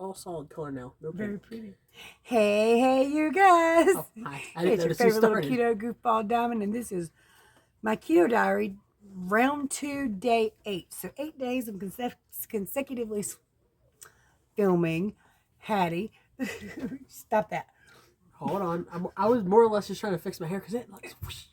all solid color now. No Very pink. pretty. Hey, you guys. Oh, hi. I didn't It's your notice you favorite little started. keto goofball diamond, and this is my keto diary, round 2, day 8. So 8 days of consecutively filming. Hattie, stop that. Hold on. I was more or less just trying to fix my hair because it looks whoosh.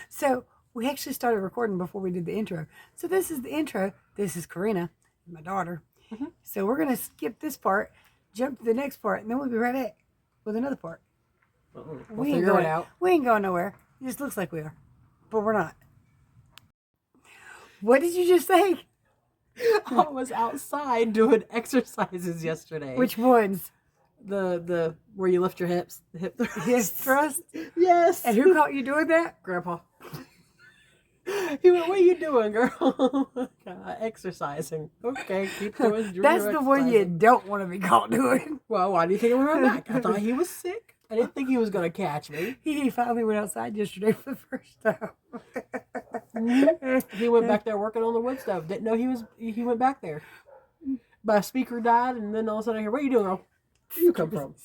So we actually started recording before we did the intro. So this is the intro. This is Karina, my daughter. Mm-hmm. So we're going to skip this part, jump to the next part, and then we'll be right back with another part. We'll figure it out. We ain't going nowhere. It just looks like we are, but we're not. What did you just say? I was outside doing exercises yesterday. Which ones? The where you lift your hips, the hip thrust. Hip thrust? Yes. And who caught you doing that? Grandpa. He went, "What are you doing, girl?" Exercising. Okay, keep doing. That's the one you don't want to be caught doing. Well, why do you think I went back? I thought he was sick. I didn't think he was going to catch me. He finally went outside yesterday for the first time. He went back there working on the wood stove. Didn't know he went back there. My speaker died, and then all of a sudden I hear, "What are you doing, girl? Where you come from?"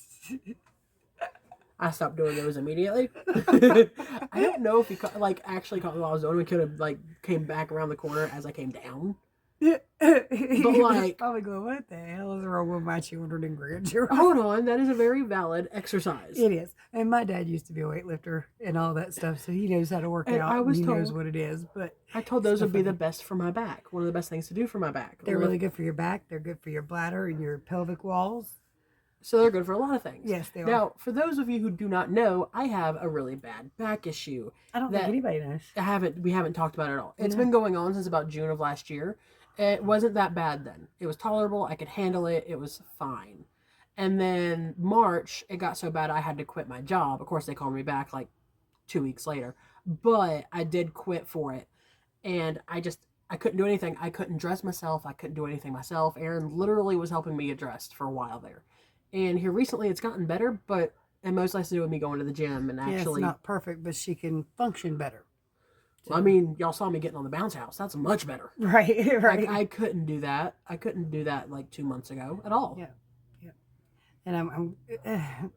I stopped doing those immediately. I don't know if he actually caught me while I was doing. We could have came back around the corner as I came down. But probably going, "What the hell is wrong with my children and grandchildren?" Hold on, that is a very valid exercise. It is. And my dad used to be a weightlifter and all that stuff, so he knows how to work out. He knows what it is. But I told those would be the best for my back. One of the best things to do for my back. They're really good for your back. They're good for your bladder and your pelvic walls. So they're good for a lot of things. Yes, they are. Now, for those of you who do not know, I have a really bad back issue. I don't think anybody knows. We haven't talked about it at all. It's been going on since about June of last year. It wasn't that bad then. It was tolerable. I could handle it. It was fine. And then March, it got so bad I had to quit my job. Of course, they called me back 2 weeks later. But I did quit for it. And I couldn't do anything. I couldn't dress myself. I couldn't do anything myself. Erin literally was helping me get dressed for a while there. And here recently it's gotten better, but it mostly has to do with me going to the gym and actually... it's not perfect, but she can function better. Well, I mean, y'all saw me getting on the bounce house. That's much better. Right. I couldn't do that. I couldn't do that 2 months ago at all. Yeah. And I'm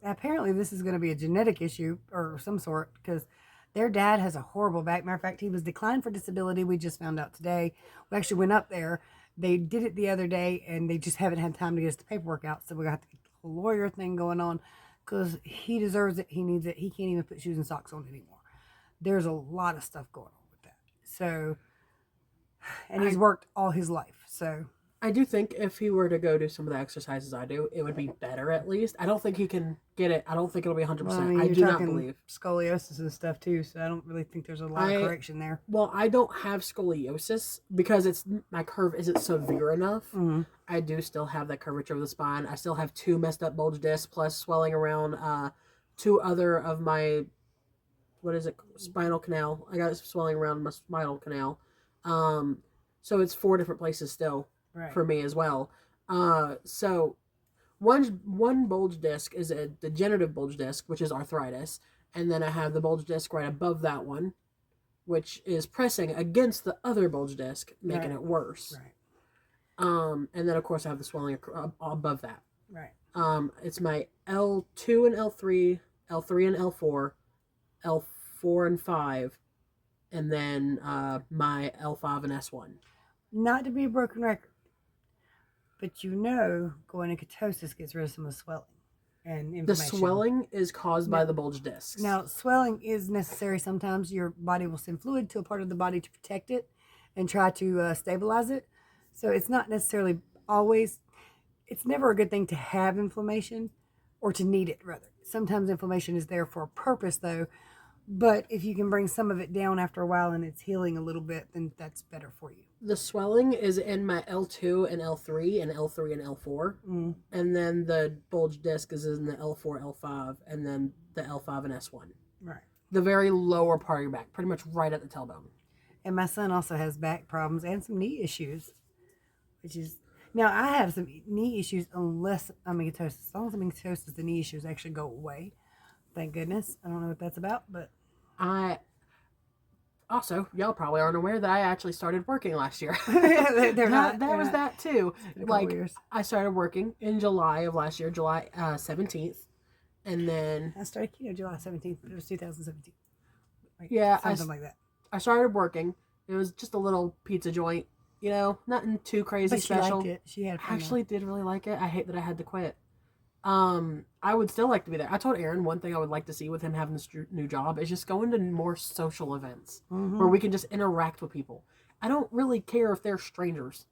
apparently this is going to be a genetic issue or some sort because their dad has a horrible back. Matter of fact, he was declined for disability. We just found out today. We actually went up there. They did it the other day, and they just haven't had time to get us the paperwork out. So we got the lawyer thing going on because he deserves it. He needs it. He can't even put shoes and socks on anymore. There's a lot of stuff going on with that. So, and he's worked all his life. So I do think if he were to go do some of the exercises I do, it would be better at least. I don't think he can get it. I don't think it'll be 100%. Well, I mean, I do not believe. Scoliosis and stuff too, so I don't really think there's a lot of correction there. Well, I don't have scoliosis because my curve isn't severe enough. Mm-hmm. I do still have that curvature of the spine. I still have 2 messed up bulge discs plus swelling around 2 other of my, spinal canal. I got swelling around my spinal canal. So it's 4 different places still. Right. For me as well. So one bulge disc is a degenerative bulge disc, which is arthritis, and then I have the bulge disc right above that one, which is pressing against the other bulge disc, making it worse. Right. And then of course I have the swelling above that. Right. It's my L2 and L3, L3 and L4, L4 and 5, and then my L5 and S1. Not to be a broken record. But going to ketosis gets rid of some of the swelling and inflammation. The swelling is caused by the bulge discs. Now, swelling is necessary. Sometimes your body will send fluid to a part of the body to protect it and try to stabilize it. So it's not necessarily always, it's never a good thing to have inflammation or to need it, rather. Sometimes inflammation is there for a purpose, though. But if you can bring some of it down after a while and it's healing a little bit, then that's better for you. The swelling is in my L2 and L3 and L3 and L4. Mm. And then the bulge disc is in the L4, L5, and then the L5 and S1. Right. The very lower part of your back, pretty much right at the tailbone. And my son also has back problems and some knee issues, which is... Now, I have some knee issues unless I'm in ketosis. As long as I'm in ketosis, the knee issues actually go away. Thank goodness. I don't know what that's about, but... Also, y'all probably aren't aware that I actually started working last year. They're not. That was that too. Been a couple Like years. I started working in July of last year, July 17th, and then I started keto July 17th, but it was 2017. Like, yeah, something like that. I started working. It was just a little pizza joint, you know, nothing too crazy But she special. liked it. She had fun. Actually, did really like it. I hate that I had to quit. I would still like to be there. I told Aaron one thing I would like to see with him having this new job is just going to more social events where we can just interact with people. I don't really care if they're strangers.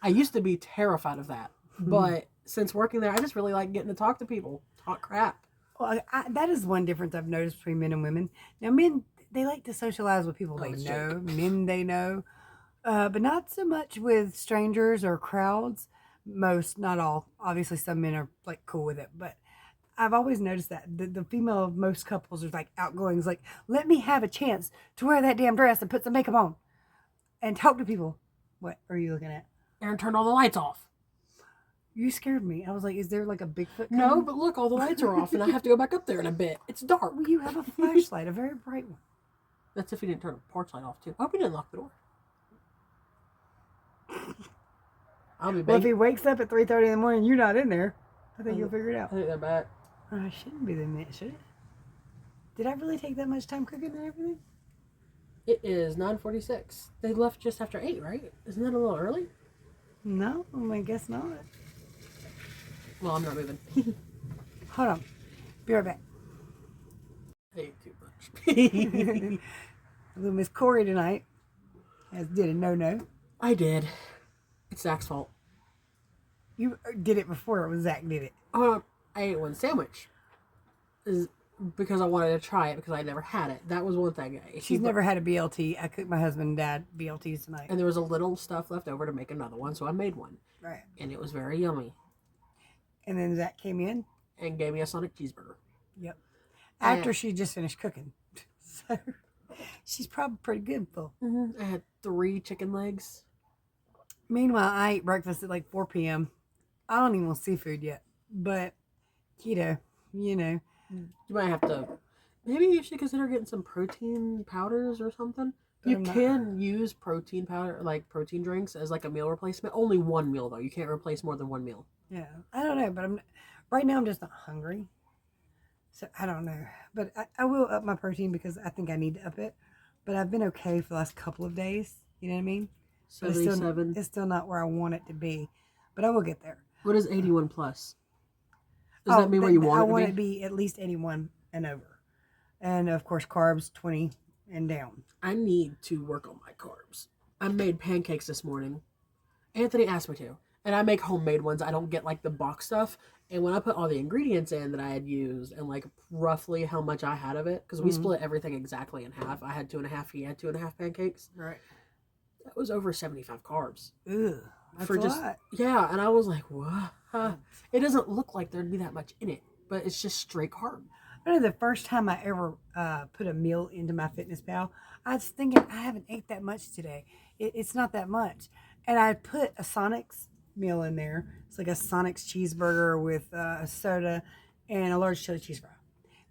I used to be terrified of that, but since working there, I just really like getting to talk to people, talk crap. Well, that is one difference I've noticed between men and women. Now, men, they like to socialize with people they it's know, men they know, but not so much with strangers or crowds. Most, not all. Obviously, some men are like cool with it, but I've always noticed that the female of most couples are like outgoing. It's like, let me have a chance to wear that damn dress and put some makeup on and talk to people. What are you looking at? Aaron turned all the lights off. You scared me. I was like, is there like a Bigfoot? No, but look, all the lights are off, and I have to go back up there in a bit. It's dark. Well, you have a flashlight, a very bright one. That's if he didn't turn the porch light off too. I hope he didn't lock the door. I'll be back. Well, if he wakes up at 3:30 in the morning, you're not in there. I think you'll figure it I out. think they're back. I shouldn't be the minute, should it? Did I really take that much time cooking and everything? It is 9:46. They left just after 8, right? Isn't that a little early? No, I guess not. Well, I'm not moving. Hold on. Be right back. I ate too much. Little Miss Corey tonight did a no-no. I did. It's Zach's fault. You did it before it was Zach did it. I ate one sandwich. Because I wanted to try it because I never had it. That was one thing. She's never had a BLT. I cooked my husband and dad BLTs tonight. And there was a little stuff left over to make another one, so I made one. Right. And it was very yummy. And then Zach came in. And gave me a Sonic cheeseburger. Yep. After she just finished cooking. So she's probably pretty good full. I had 3 chicken legs. Meanwhile, I ate breakfast at like 4 p.m. I don't even want seafood yet. But keto, you know. You might have to. Maybe you should consider getting some protein powders or something. You can use protein powder, like protein drinks, as like a meal replacement. Only one meal though. You can't replace more than one meal. Yeah, I don't know, but right now I'm just not hungry, so I don't know. But I will up my protein because I think I need to up it. But I've been okay for the last couple of days. You know what I mean? 77. It's still not where I want it to be, but I will get there. What is 81 plus? Does that mean where you want it to be? I want it to be at least 81 and over. And of course, carbs 20 and down. I need to work on my carbs. I made pancakes this morning. Anthony asked me to. And I make homemade ones. I don't get like the box stuff. And when I put all the ingredients in that I had used and like roughly how much I had of it, because we split everything exactly in half. I had 2.5, he had 2.5 pancakes. Right. That was over 75 carbs. Ugh, that's for a just lot. Yeah, and I was like, what? It doesn't look like there'd be that much in it, but it's just straight carb. I know the first time I ever put a meal into my Fitness Pal, I was thinking I haven't ate that much today. It's not that much, and I put a Sonic's meal in there. It's like a Sonic's cheeseburger with a soda and a large chili cheese fry.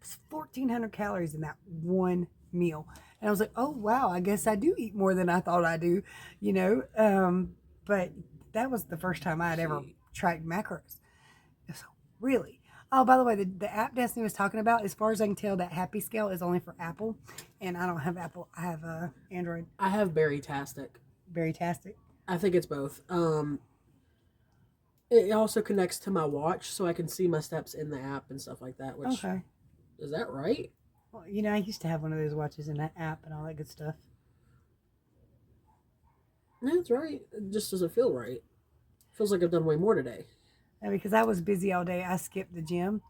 It's 1,400 calories in that one meal, and I was like, oh wow, I guess I do eat more than I thought I do, you know. But that was the first time I had ever tracked macros. So really. Oh, by the way, the app Destiny was talking about, as far as I can tell, that Happy Scale is only for Apple, and I don't have Apple. I have Android. I have Berrytastic. Berrytastic. I think it's both. It also connects to my watch, so I can see my steps in the app and stuff like that. Which Okay. Is that right? Well, you know, I used to have one of those watches in that app and all that good stuff. That's right. It just doesn't feel right. Feels like I've done way more today. And because I was busy all day, I skipped the gym.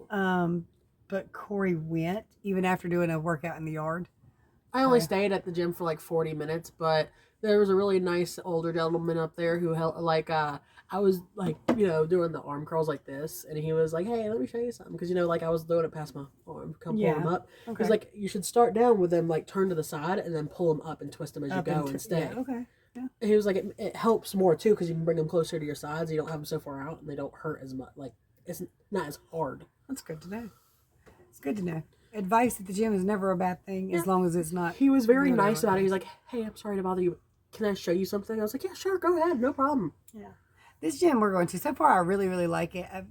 But Corey went, even after doing a workout in the yard. I only stayed at the gym for like 40 minutes, but there was a really nice older gentleman up there who held, like, I was, like, you know, doing the arm curls like this, and he was like, hey, let me show you something, because, you know, like, I was doing it past my arm, pull them up. Okay. He's like, you should start down with them, like, turn to the side, and then pull them up and twist them as you go and stay. Yeah, okay. Yeah. And he was like, it helps more, too, because you can bring them closer to your sides, you don't have them so far out, and they don't hurt as much, like, it's not as hard. That's good to know. It's good to know. advice at the gym is never a bad thing as long as it's not. He was very really nice about it. like- He's like, "Hey, I'm sorry to bother you. Can I show you something?" I was like, "Yeah, sure, go ahead, no problem." Yeah. This gym we're going to, so far I really, really like it. I've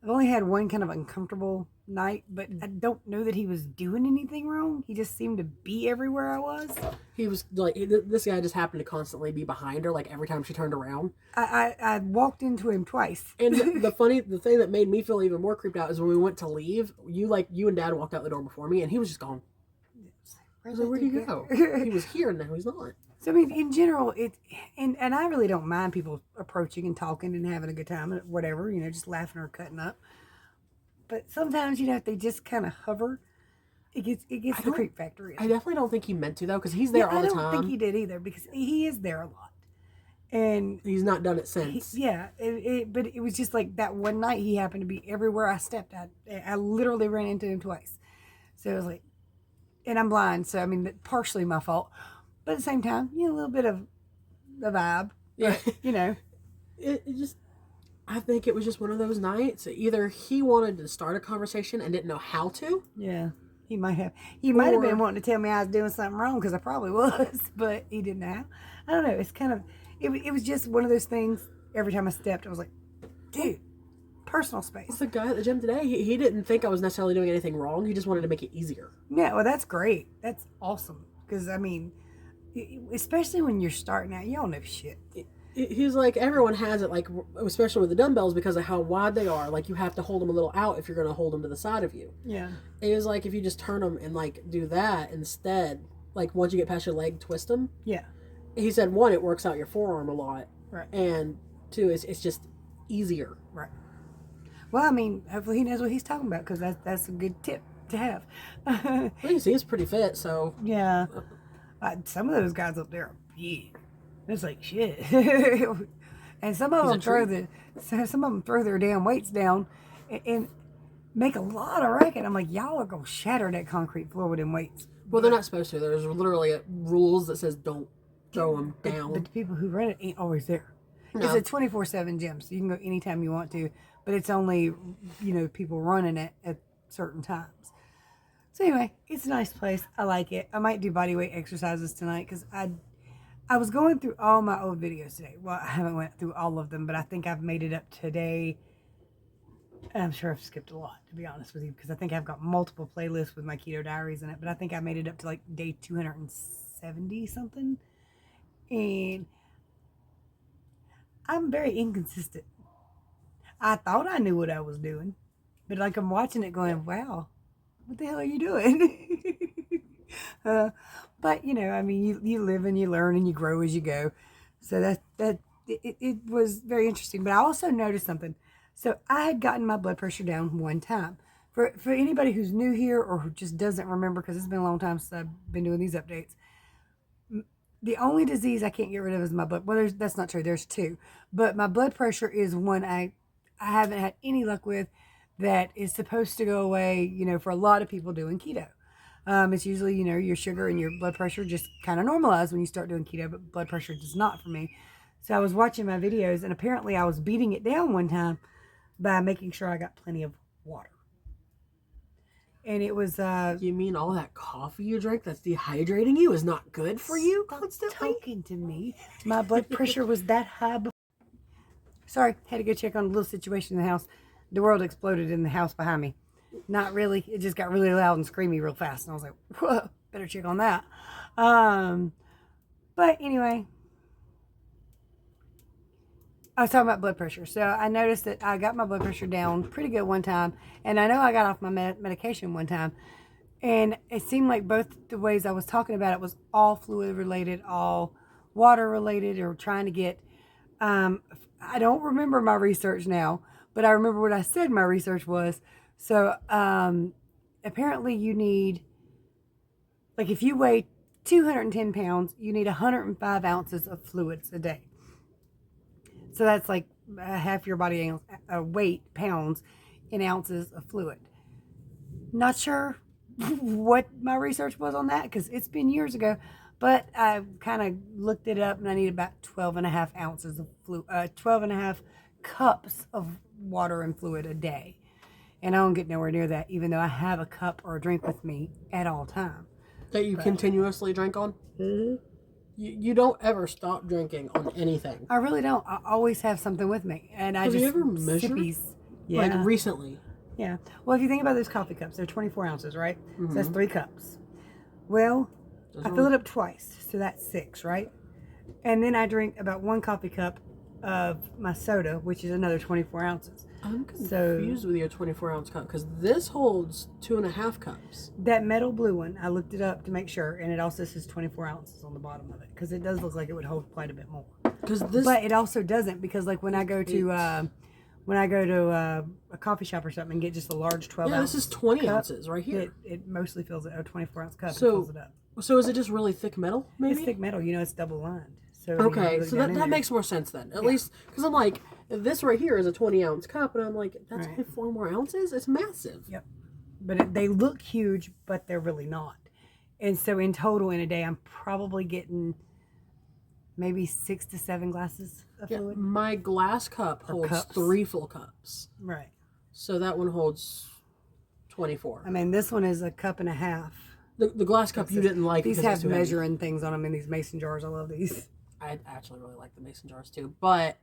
only had one kind of uncomfortable night, but I don't know that he was doing anything wrong. He just seemed to be everywhere I was. He was like, this guy just happened to constantly be behind her, like every time she turned around. I walked into him twice. And the thing that made me feel even more creeped out is when we went to leave, you and Dad walked out the door before me, and he was just gone. I was like, "Where'd he go?" He was here, and now he's not. So I mean, in general, and I really don't mind people approaching and talking and having a good time and whatever, just laughing or cutting up. But sometimes, if they just kind of hover, it gets the creep factor in. I definitely don't think he meant to though, because he's there all the time. I don't think he did either, because he is there a lot, and he's not done it since. But it was just like that one night he happened to be everywhere I stepped. I literally ran into him twice. So it was like, and I'm blind, so I mean, partially my fault. But at the same time, a little bit of the vibe. Yeah. It just, I think it was just one of those nights. Either he wanted to start a conversation and didn't know how to. Yeah, he might have. He might have been wanting to tell me I was doing something wrong, because I probably was, but he didn't know. I don't know. It's kind of, it was just one of those things. Every time I stepped, I was like, dude, personal space. The guy at the gym today, he didn't think I was necessarily doing anything wrong. He just wanted to make it easier. Yeah, well, that's great. That's awesome. Because, I mean, especially when you're starting out, you don't know shit. He's like, everyone has it, like, especially with the dumbbells, because of how wide they are. Like, you have to hold them a little out if you're going to hold them to the side of you. Yeah. And he was like, if you just turn them and, like, do that instead, like, once you get past your leg, twist them. Yeah. He said, one, it works out your forearm a lot. Right. And two, it's just easier. Right. Well, I mean, hopefully he knows what he's talking about, because that's a good tip to have. Well, you see, he's pretty fit, so. Yeah. Some of those guys up there are big. It's like shit. And some of them throw their damn weights down and make a lot of racket. I'm like, y'all are gonna shatter that concrete floor with them weights. Well, they're not supposed to. There's literally rules that says don't throw them down. But the people who run it ain't always there. No. It's a 24/7 gym, so you can go anytime you want to. But it's only people running it at certain times. So anyway, it's a nice place. I like it. I might do body weight exercises tonight, because I was going through all my old videos today. Well, I haven't went through all of them, but I think I've made it up today. And I'm sure I've skipped a lot, to be honest with you, because I think I've got multiple playlists with my keto diaries in it. But I think I made it up to like day 270 something. And I'm very inconsistent. I thought I knew what I was doing, but like I'm watching it going, wow, what the hell are you doing? But I mean, you live and you learn and you grow as you go. So it was very interesting. But I also noticed something. So I had gotten my blood pressure down one time. For anybody who's new here or who just doesn't remember, because it's been a long time since I've been doing these updates, the only disease I can't get rid of is my blood. Well, that's not true. There's two. But my blood pressure is one I haven't had any luck with, that is supposed to go away, for a lot of people doing keto. It's usually, your sugar and your blood pressure just kind of normalize when you start doing keto, but blood pressure does not for me. So I was watching my videos, and apparently I was beating it down one time by making sure I got plenty of water. And it was... You mean all that coffee you drink that's dehydrating you is not good for you constantly? Talking to me. My blood pressure was that high before. Sorry, had to go check on a little situation in the house. The world exploded in the house behind me. Not really. It just got really loud and screamy real fast. And I was like, whoa, better check on that. But anyway, I was talking about blood pressure. So I noticed that I got my blood pressure down pretty good one time. And I know I got off my medication one time. And it seemed like both the ways I was talking about it was all fluid related, all water related, or trying to get... I don't remember my research now, but I remember what I said my research was. So apparently you need, like if you weigh 210 pounds, you need 105 ounces of fluids a day. So that's like half your body weight, pounds, in ounces of fluid. Not sure what my research was on that, because it's been years ago, but I kind of looked it up, and I need about 12 and a half ounces of 12 and a half cups of water and fluid a day. And I don't get nowhere near that, even though I have a cup or a drink with me at all time. That you continuously drink on? Mm-hmm. You don't ever stop drinking on anything. I really don't. I always have something with me. And I Have just you ever measured? sippies. Yeah. Like recently? Yeah. Well, if you think about those coffee cups, they're 24 ounces, right? Mm-hmm. So that's 3 cups. Well, I fill it up twice, so that's 6, right? And then I drink about 1 coffee cup of my soda, which is another 24 ounces. I'm confused with your 24-ounce cup because this holds 2.5 cups. That metal blue one, I looked it up to make sure, and it also says 24 ounces on the bottom of it because it does look like it would hold quite a bit more. But it also doesn't, because like when I go to a coffee shop or something and get just a large 12 ounce. Yeah, this is 20 cup, ounces right here. It mostly fills it. A 24-ounce cup So, fills it up. So is it just really thick metal? Maybe It's thick metal. You know, it's double lined. So okay, so that makes more sense then. At least because I'm like, this right here is a 20-ounce cup, and I'm like, that's only 4 more ounces. It's massive. Yep. But they look huge, but they're really not. And so in total in a day, I'm probably getting maybe 6 to 7 glasses of fluid. My glass cup holds 3 full cups. Right. So that one holds 24. I mean, this one is a cup and a half. The glass cup you didn't like. These have measuring things on them in these mason jars. I love these. I actually really like the mason jars too, but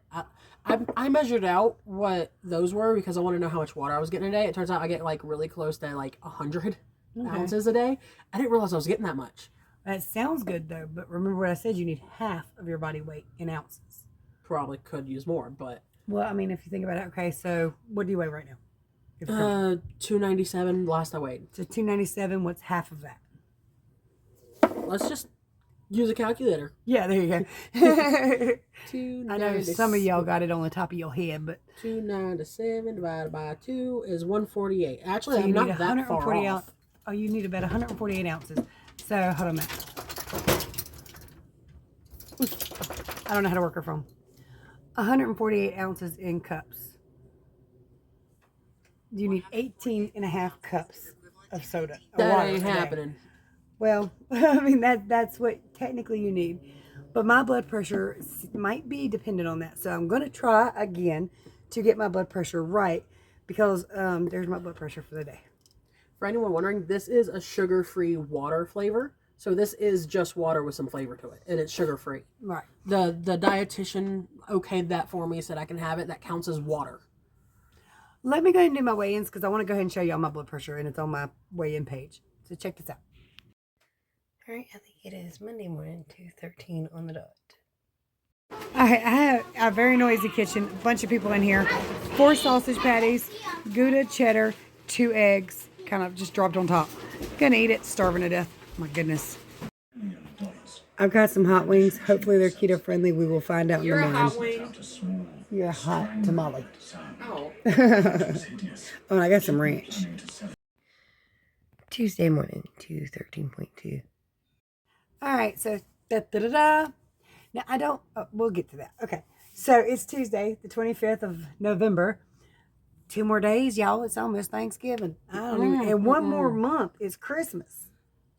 I measured out what those were because I want to know how much water I was getting a day. It turns out I get like really close to like 100 ounces a day. I didn't realize I was getting that much. That sounds good though, but remember what I said, you need half of your body weight in ounces. Probably could use more, but well, I mean, if you think about it, okay, so what do you weigh right now? 297 last I weighed. So 297, what's half of that? Let's just use a calculator. Yeah, there you go. I know some of y'all got it on the top of your head, but 297 divided by 2 is 148. Actually, so I'm not that far off. Oh, you need about 148 ounces. So, hold on a minute. I don't know how to work her phone. 148 ounces in cups. You need 18 and a half cups of soda. That ain't happening. Well, I mean, that's what technically you need. But my blood pressure might be dependent on that. So I'm going to try again to get my blood pressure right because there's my blood pressure for the day. For anyone wondering, this is a sugar-free water flavor. So this is just water with some flavor to it, and it's sugar-free. Right. The dietitian okayed that for me, said I can have it. That counts as water. Let me go ahead and do my weigh-ins because I want to go ahead and show y'all my blood pressure, and it's on my weigh-in page. So check this out. All right, I think it is Monday morning, 2:13 on the dot. All right, I have a very noisy kitchen. A bunch of people in here. 4 sausage patties, Gouda, cheddar, 2 eggs, kind of just dropped on top. Gonna eat it, starving to death. My goodness. I've got some hot wings. Hopefully they're keto friendly. We will find out in the morning. You're a hot wing. You're a hot tamale. Oh. Oh, and I got some ranch. Tuesday morning, 2:13.2. All right, so da-da-da-da. Now, I don't, we'll get to that. Okay, so it's Tuesday, the 25th of November. 2 more days, y'all. It's almost Thanksgiving. I don't even, and 1 more month is Christmas.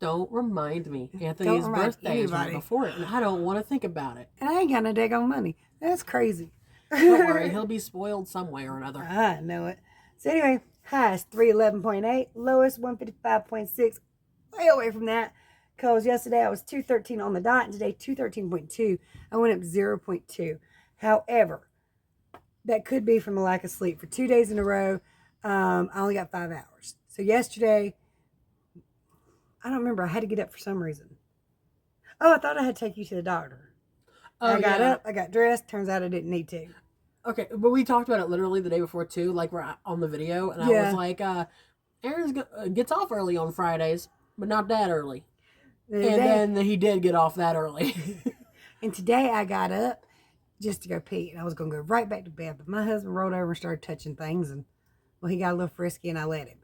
Don't remind me. Anthony's birthday is right before it, and I don't want to think about it. And I ain't got no daggone money. That's crazy. Don't worry, he'll be spoiled some way or another. I know it. So anyway, highest 311.8, lowest 155.6. Way away from that. Because yesterday I was 213 on the dot, and today 213.2. I went up 0.2. However, that could be from a lack of sleep. For 2 days in a row, I only got 5 hours. So yesterday, I don't remember. I had to get up for some reason. Oh, I thought I had to take you to the doctor. I got up, I got dressed. Turns out I didn't need to. Okay, but we talked about it literally the day before too. Like we're on the video, and I was like, "Aaron gets off early on Fridays, but not that early." And then he did get off that early. And today I got up just to go pee, and I was going to go right back to bed. But my husband rolled over and started touching things, and well, he got a little frisky, and I let him.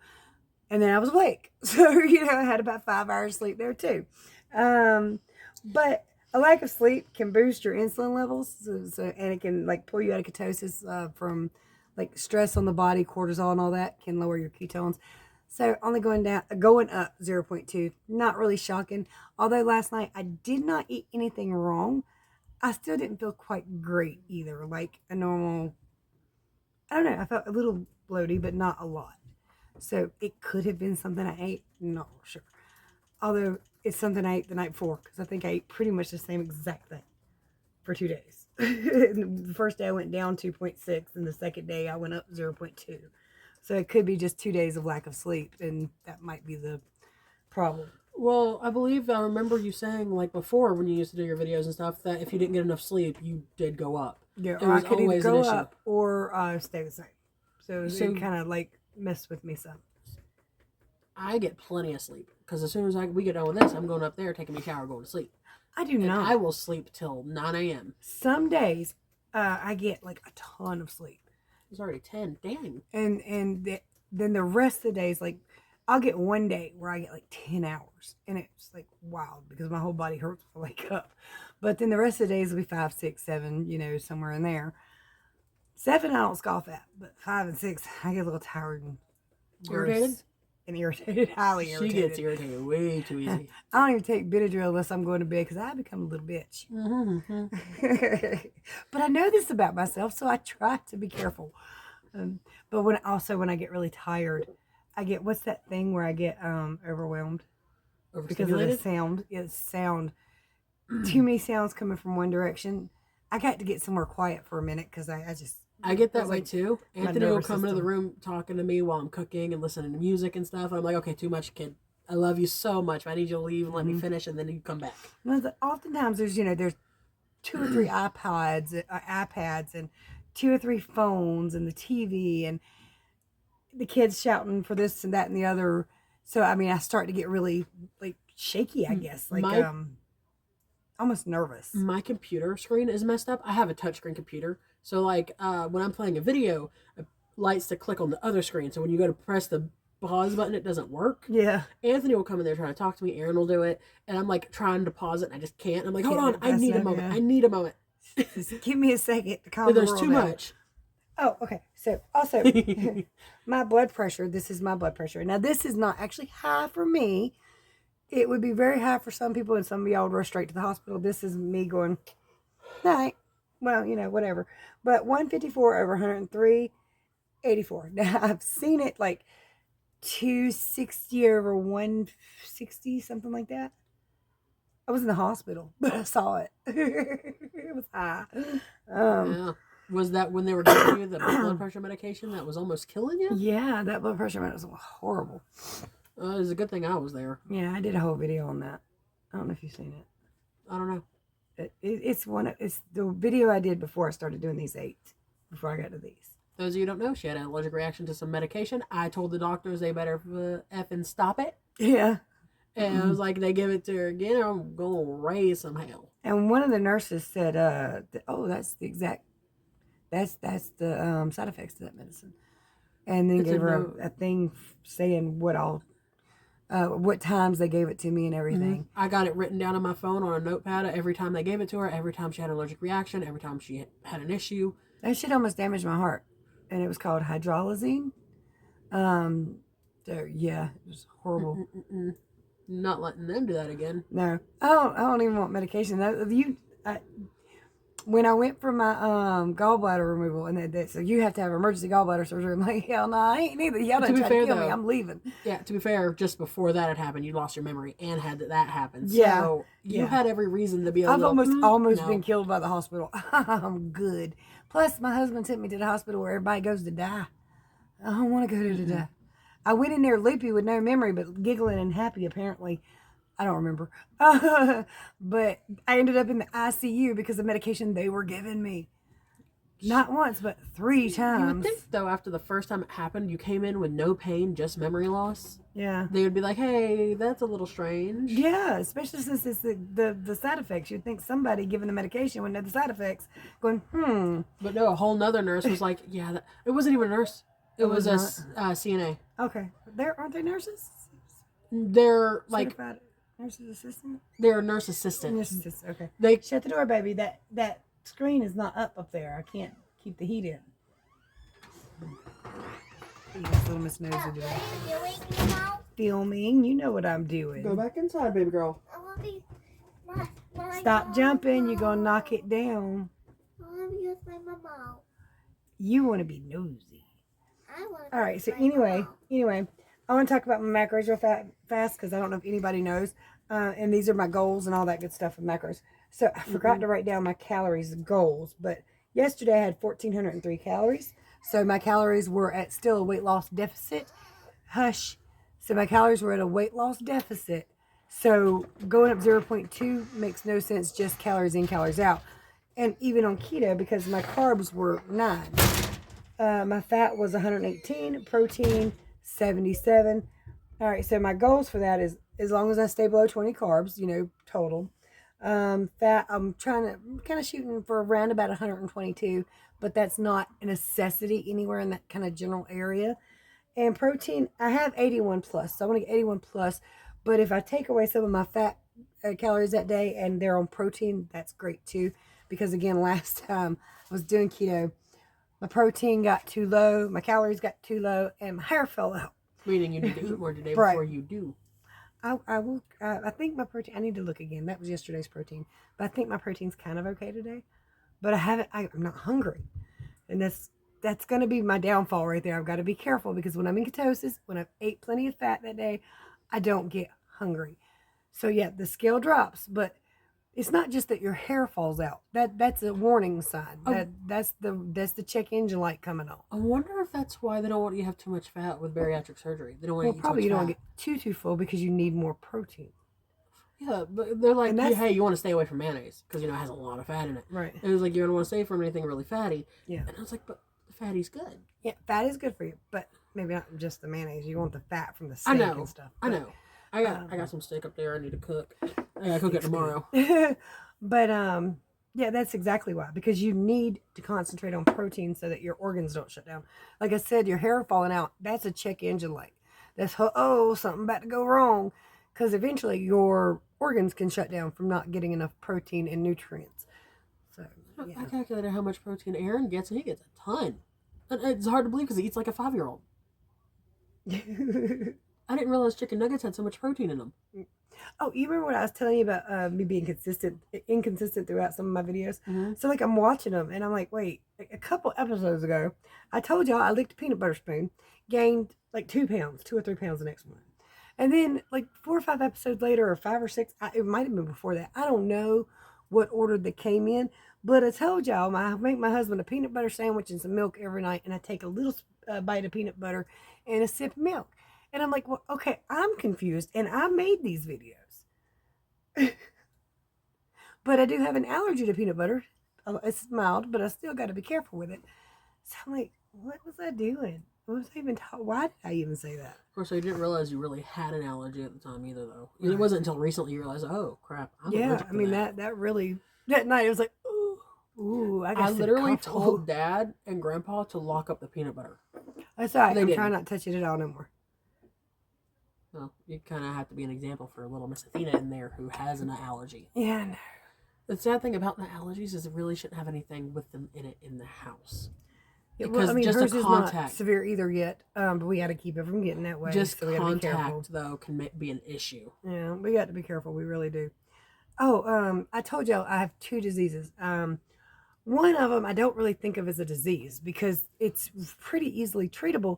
And then I was awake, so I had about 5 hours sleep there too. But a lack of sleep can boost your insulin levels, and it can like pull you out of ketosis from like stress on the body, cortisol, and all that can lower your ketones. So only going up 0.2, not really shocking. Although last night I did not eat anything wrong, I still didn't feel quite great either. Like a normal, I don't know. I felt a little bloaty, but not a lot. So it could have been something I ate. Not sure. Although it's something I ate the night before because I think I ate pretty much the same exact thing for 2 days. The first day I went down 2.6 and the second day I went up 0.2. So it could be just 2 days of lack of sleep, and that might be the problem. Well, I believe I remember you saying like before when you used to do your videos and stuff that if you didn't get enough sleep, you did go up. Yeah, It or I was could either always an go issue. up or stay the same. So So it kind of like messed with me some. I get plenty of sleep because as soon as we get done with this, I'm going up there, taking my shower, going to sleep. I do And not. I will sleep till 9 a.m. Some days I get like a ton of sleep. It's already 10. Dang. And then the rest of the days, like I'll get one day where I get like 10 hours, and it's like wild because my whole body hurts when I wake up. But then the rest of the days will be 5, 6, 7, somewhere in there. 7 I don't scoff at, but 5 and 6 I get a little tired and Irritated? and irritated, highly irritated. She gets irritated way too easy. I don't even take Benadryl unless I'm going to bed because I become a little bitch. Mm-hmm. But I know this about myself, so I try to be careful. But when I get really tired, I get, what's that thing where I get overwhelmed because of the sound? It's sound. Too many sounds coming from one direction. I got to get somewhere quiet for a minute because I get that way too. Anthony will come into the system. room talking to me while I'm cooking and listening to music and stuff. And I'm like, okay, too much, kid. I love you so much. I need you to leave and let me finish, and then you come back. Oftentimes there's 2 or 3 iPads and 2 or 3 phones and the TV and the kids shouting for this and that and the other. So I mean, I start to get really like shaky, I guess, like almost nervous. My computer screen is messed up. I have a touchscreen computer, so like when I'm playing a video, it lights to click on the other screen. So when you go to press the pause button, it doesn't work. Yeah. Anthony will come in there trying to talk to me. Aaron will do it, and I'm like trying to pause it, and I just can't. I'm like, hold on, I need a moment. Yeah. I need a moment. Just give me a second to calm the world There's too much. Oh, okay. So also, my blood pressure. This is my blood pressure. Now this is not actually high for me. It would be very high for some people, and some of y'all would rush straight to the hospital. This is me going, night. Well, whatever. But 154 over 103, 84. Now I've seen it like 260 over 160, something like that. I was in the hospital, but I saw it. It was high. Yeah. Was that when they were giving you the blood pressure medication that was almost killing you? Yeah, that blood pressure medicine was horrible. It was a good thing I was there. Yeah, I did a whole video on that. I don't know if you've seen it. I don't know. It's the video I did before I started doing these 8, before I got to these. Those of you who don't know, she had an allergic reaction to some medication. I told the doctors they better effing stop it. Yeah. And I was like, they give it to her again, or I'm going to raise some hell. And one of the nurses said, that's the exact, that's the side effects to that medicine. And then gave her a thing saying what times they gave it to me and everything. I got it written down on my phone on a notepad every time they gave it to her, every time she had an allergic reaction, every time she had an issue. That shit almost damaged my heart. And it was called hydralazine. So yeah, it was horrible. Not letting them do that again. No, I don't even want medication. When I went for my gallbladder removal, and they said you have to have emergency gallbladder surgery, I'm like, hell no, I ain't neither. Y'all done tried to kill me. I'm leaving. Yeah, to be fair, just before that had happened, you lost your memory and had that happen. Yeah, so you had every reason to be I've almost been killed by the hospital. I'm good. Plus, my husband sent me to the hospital where everybody goes to die. I don't want to go to die. I went in there loopy with no memory, but giggling and happy apparently. I don't remember. But I ended up in the ICU because of medication they were giving me. Not once, but 3 times. You would think, though, after the first time it happened, you came in with no pain, just memory loss. Yeah. They would be like, hey, that's a little strange. Yeah, especially since it's the side effects. You'd think somebody giving the medication would know the side effects. Going, But no, a whole nother nurse was like, yeah, it wasn't even a nurse. It was a CNA. Okay. Aren't they nurses? They're like... Certified nurse's assistant? They're a nurse assistant. Nurse assistant, okay. They shut the door, baby. That screen is not up there. I can't keep the heat in. Little Miss Nosy today. What are you doing now? Filming. You know what I'm doing. Go back inside, baby girl. I want to be Stop jumping. You're going to knock it down. I want to use my mama. You want to be nosy. I All right. So anyway, I want to talk about my macros real fast because I don't know if anybody knows. And these are my goals and all that good stuff with macros. So I forgot to write down my calories goals, but yesterday I had 1,403 calories. So my calories were at still a weight loss deficit. Hush. So my calories were at a weight loss deficit. So going up 0.2 makes no sense, just calories in, calories out. And even on keto, because my carbs were 9. My fat was 118, protein 77. All right, so my goals for that is as long as I stay below 20 carbs, total. Fat, I'm kind of shooting for around about 122, but that's not a necessity anywhere in that kind of general area. And protein, I have 81 plus, so I want to get 81 plus. But if I take away some of my fat calories that day and they're on protein, that's great too. Because again, last time I was doing keto, my protein got too low, my calories got too low, and my hair fell out. Meaning you need to eat more today Right. before you do. I will. I think my protein. I need to look again. That was yesterday's protein, but I think my protein's kind of okay today. But I haven't. I'm not hungry, and that's going to be my downfall right there. I've got to be careful because when I'm in ketosis, when I've ate plenty of fat that day, I don't get hungry. So yeah, the scale drops, but it's not just that your hair falls out. That's a warning sign. That's the check engine light coming on. I wonder if that's why they don't want you to have too much fat with bariatric surgery. They don't want you to eat probably too you much don't fat. get too full because you need more protein. Yeah, but they're like, hey, you want to stay away from mayonnaise because it has a lot of fat in it. Right. And it was like you don't want to stay from anything really fatty. Yeah. And I was like, but fatty's good. Yeah, fat is good for you, but maybe not just the mayonnaise. You want the fat from the steak and stuff. I know. I got some steak up there. I need to cook. I gotta cook it tomorrow. But yeah, that's exactly why. Because you need to concentrate on protein so that your organs don't shut down. Like I said, your hair falling out, that's a check engine light. That's something about to go wrong. Because eventually your organs can shut down from not getting enough protein and nutrients. So yeah. I calculated how much protein Aaron gets, and he gets a ton. And it's hard to believe because he eats like a 5-year-old. I didn't realize chicken nuggets had so much protein in them. Oh, you remember what I was telling you about me being inconsistent throughout some of my videos? Mm-hmm. So like I'm watching them and I'm like, wait, a couple episodes ago, I told y'all I licked a peanut butter spoon, gained like 2 pounds, 2 or 3 pounds the next month. And then like 4 or 5 episodes later, or 5 or 6, it might have been before that. I don't know what order that came in, but I told y'all I make my husband a peanut butter sandwich and some milk every night, and I take a little bite of peanut butter and a sip of milk. And I'm like, well, okay, I'm confused, and I made these videos. But I do have an allergy to peanut butter. It's mild, but I still got to be careful with it. So I'm like, what was I doing? What was I even why did I even say that? Of course, I didn't realize you really had an allergy at the time either, though. Right. It wasn't until recently you realized, oh, crap, I'm allergic to that really, that night it was like, ooh, I literally told Dad and Grandpa to lock up the peanut butter. That's all right. I'm trying not to touch it at all no more. Well, you kind of have to be an example for little Miss Athena in there who has an allergy. Yeah, I know. The sad thing about the allergies is it really shouldn't have anything with them in it in the house. Yeah, because just hers is not severe either yet, but we got to keep it from getting that way. Just so contact, though, can be an issue. Yeah, we got to be careful. We really do. Oh, I told y'all I have 2 diseases. One of them I don't really think of as a disease because it's pretty easily treatable.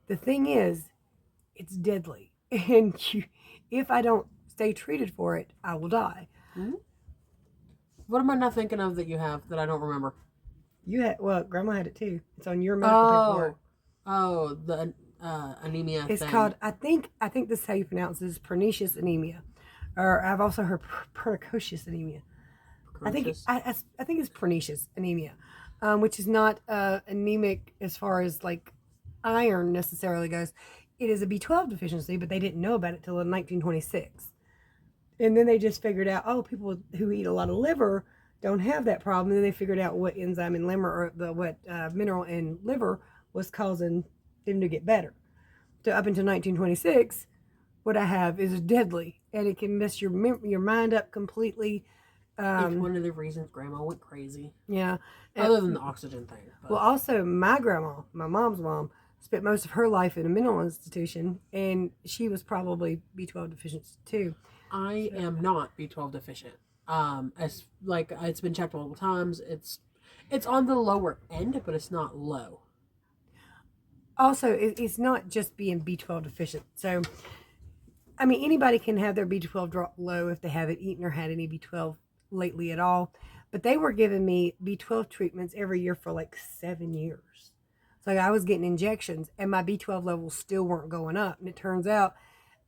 The thing is, it's deadly. And if I don't stay treated for it, I will die. Mm-hmm. What am I not thinking of that you have that I don't remember? Grandma had it too. It's on your medical paperwork. Oh, the anemia. It's called. I think this is how you pronounce this. Pernicious anemia, or I've also heard precocious anemia. Precocious? I think it's pernicious anemia, which is not anemic as far as like iron necessarily goes. It is a B12 deficiency, but they didn't know about it till 1926. And then they just figured out, people who eat a lot of liver don't have that problem. And then they figured out what enzyme in liver, or what mineral in liver was causing them to get better. So up until 1926, what I have is deadly, and it can mess your mind up completely. It's one of the reasons Grandma went crazy. Yeah. Other than the oxygen thing. But. Well, also my grandma, my mom's mom, spent most of her life in a mental institution, and she was probably B12 deficient too. I am not B12 deficient. As like it's been checked multiple times. It's on the lower end, but it's not low. Also, it's not just being B12 deficient. So, I mean, anybody can have their B12 drop low if they haven't eaten or had any B12 lately at all. But they were giving me B12 treatments every year for like 7 years. So I was getting injections, and my B12 levels still weren't going up. And it turns out,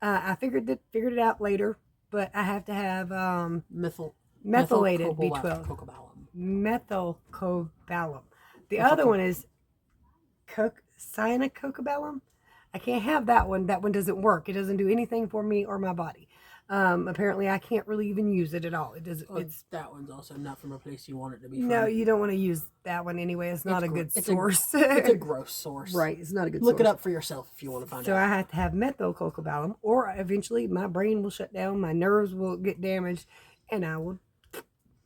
I figured it out later, but I have to have methylated B12. Methylcobalamin. The other one is cyanocobalamin. I can't have that one. That one doesn't work. It doesn't do anything for me or my body. Apparently, I can't really even use it at all. It doesn't. It's that one's also not from a place you want it to be. No, you don't want to use that one anyway. It's not a good source. It's a gross source. Right. It's not a good source. Look it up for yourself if you want to find out. So I have to have methylcobalamin, or eventually my brain will shut down, my nerves will get damaged, and I will.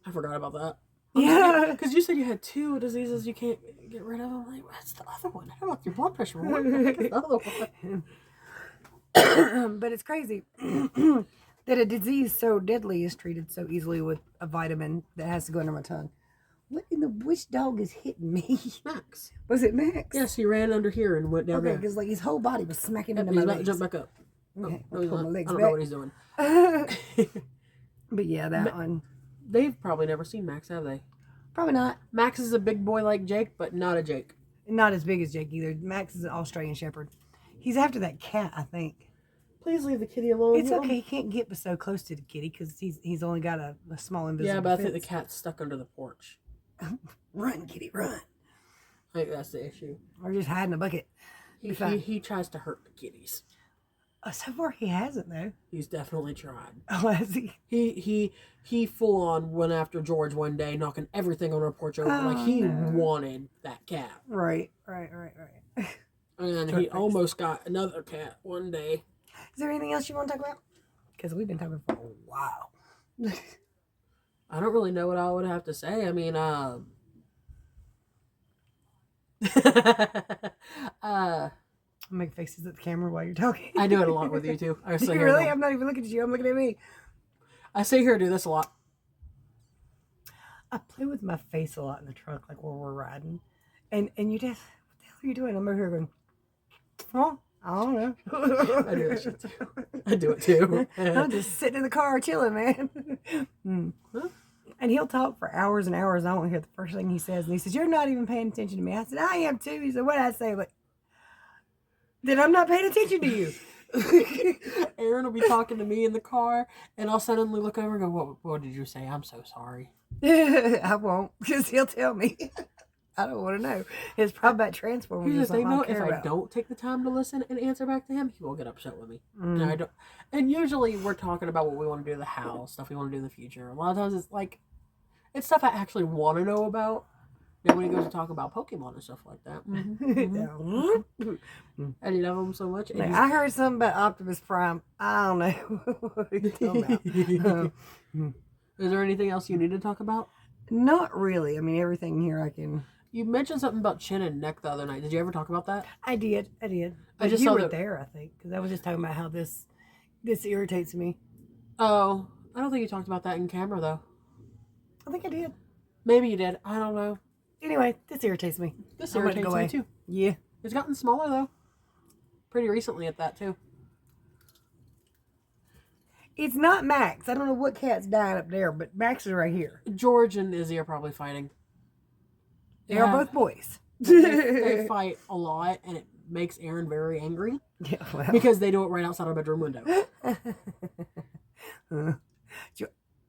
I forgot about that. Yeah. Because you said you had 2 diseases you can't get rid of. I'm like, what's the other one? How about your blood pressure? What the heck is the other one? But it's crazy that a disease so deadly is treated so easily with a vitamin that has to go under my tongue. Which dog is hitting me? Max. Was it Max? Yes, he ran under here and went down there. Because like his whole body was smacking into he's my about legs. to jump back up. Okay, No, he's pull not. my legs I don't back. know what he's doing. But yeah, that one. They've probably never seen Max, have they? Probably not. Max is a big boy like Jake, but not a Jake. Not as big as Jake either. Max is an Australian Shepherd. He's after that cat, I think. Please leave the kitty alone. It's okay. He can't get so close to the kitty because he's only got a small invisible. Yeah, but defense. I think the cat's stuck under the porch. Run, kitty, run. I think that's the issue. Or just hide in a bucket. He tries to hurt the kitties. So far, he hasn't though. He's definitely tried. Oh, has he? He full on went after George one day, knocking everything on our porch over. Like he wanted that cat. Right. And he almost got another cat one day. Is there anything else you want to talk about? Because we've been talking for a while. I don't really know what I would have to say. I mean, make faces at the camera while you're talking. I do it a lot with you too. Do you really? I'm not even looking at you. I'm looking at me. I sit here and do this a lot. I play with my face a lot in the truck, like where we're riding, and you just, what the hell are you doing? I'm over here going, oh, I don't know. I do that shit too. I do it too. I'm just sitting in the car chilling, man. Huh? And he'll talk for hours and hours. I won't hear the first thing he says, and he says, "You're not even paying attention to me." I said, "I am too." He said, "What did I say?" I'm like, then I'm not paying attention to you. Aaron will be talking to me in the car, and I'll suddenly look over and go, what did you say? I'm so sorry. I won't, because he'll tell me. I don't want to know. It's probably about Transformers. They know if I don't take the time to listen and answer back to him, he will get upset with me. And I don't. And usually we're talking about what we want to do in the house, stuff we want to do in the future. A lot of times it's like, it's stuff I actually want to know about. And when he goes to talk about Pokemon and stuff like that. And he loves them so much. Like, I heard something about Optimus Prime. I don't know what he's talking about. Is there anything else you need to talk about? Not really. I mean, everything here I can... You mentioned something about chin and neck the other night. Did you ever talk about that? I did. I just you were there, I think, because I was just talking about how this irritates me. Oh, I don't think you talked about that in camera, though. I think I did. Maybe you did. I don't know. Anyway, this irritates me. This irritates me, too. Yeah. It's gotten smaller, though. Pretty recently at that, too. It's not Max. I don't know what cat's dying up there, but Max is right here. George and Izzy are probably fighting. They are both boys. They fight a lot, and it makes Aaron very angry. Yeah, well. Because they do it right outside our bedroom window.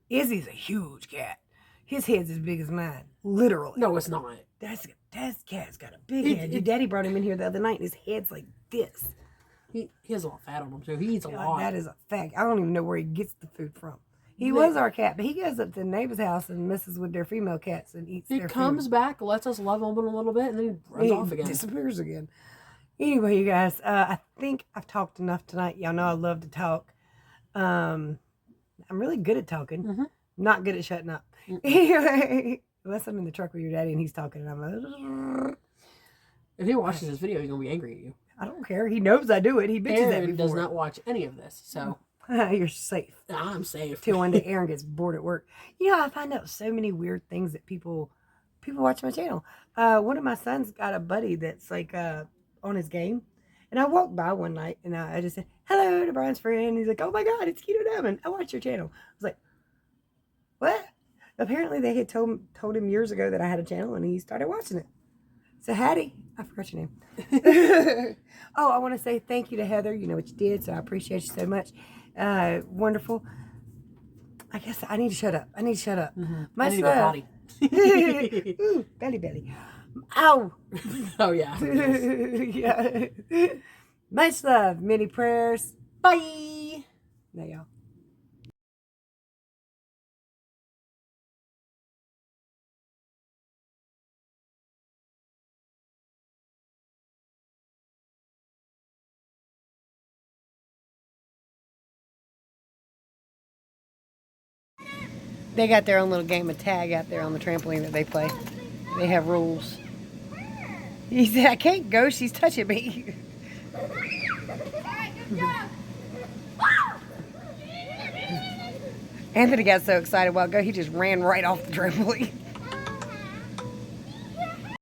Izzy's a huge cat. His head's as big as mine. Literally. No, it's not. That cat's got a big head. Your daddy brought him in here the other night, and his head's like this. He has a lot of fat on him, too. He eats a lot. That is a fact. I don't even know where he gets the food from. He was our cat, but he goes up to the neighbor's house and messes with their female cats and eats their food. He comes back, lets us love him a little bit, and then he runs off again. Disappears again. Anyway, you guys, I think I've talked enough tonight. Y'all know I love to talk. I'm really good at talking. Mm-hmm. Not good at shutting up. Anyway, unless I'm in the truck with your daddy and he's talking and I'm like... If he watches this video, he's going to be angry at you. I don't care. He knows I do it. He bitches at me Aaron does not watch any of this, so... You're safe. I'm safe. Till one day Aaron gets bored at work. You know, I find out so many weird things that people watch my channel. One of my sons got a buddy that's like on his game. And I walked by one night and I just said, hello to Brian's friend. He's like, oh my God, it's Keto Diamond. I watch your channel. I was like, what? Apparently they had told him years ago that I had a channel and he started watching it. So Hattie, I forgot your name. Oh, I want to say thank you to Heather. You know what you did, so I appreciate you so much. Wonderful. I guess I need to shut up. Mm-hmm. Much I need love. to go potty. Ooh, belly. Ow. Oh yeah. Yeah. Much love. Many prayers. Bye. Now y'all. They got their own little game of tag out there on the trampoline that they play. They have rules. He said, I can't go, she's touching me. Anthony got so excited a while ago, he just ran right off the trampoline.